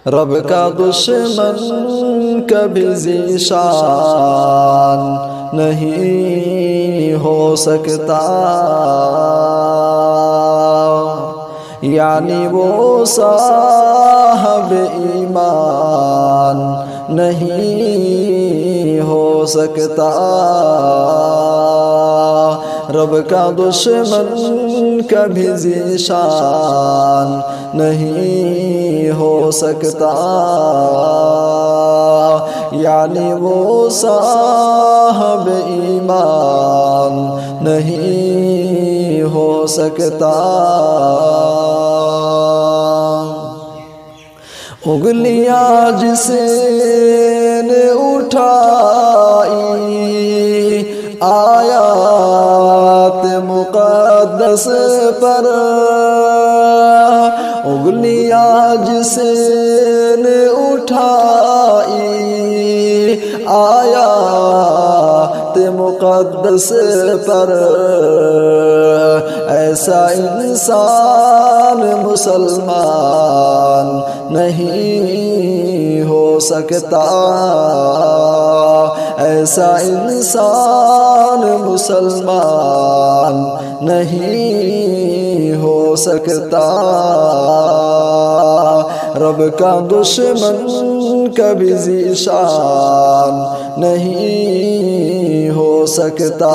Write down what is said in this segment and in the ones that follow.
رب کا دشمن کبھی ذیشان نہیں ہو سکتا، یعنی وہ صاحب ایمان نہیں ہو سکتا۔ رب کا دشمن کبھی ذیشان نہیں ہو سکتا، یعنی وہ صاحب ایمان نہیں ہو سکتا۔ انگلیاں جسے نے اٹھائی آیات مقدس پر، انگلیاں جسے نے اٹھائی آیات مقدس پر، ایسا انسان مسلمان نہیں ہو سکتا، ایسا انسان مسلمان نہیں ہو سکتا۔ رب کا دشمن کبھی ذیشان نہیں ہو سکتا،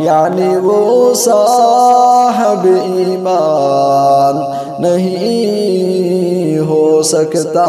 یعنی وہ صاحب ایمان نہیں ہو سکتا۔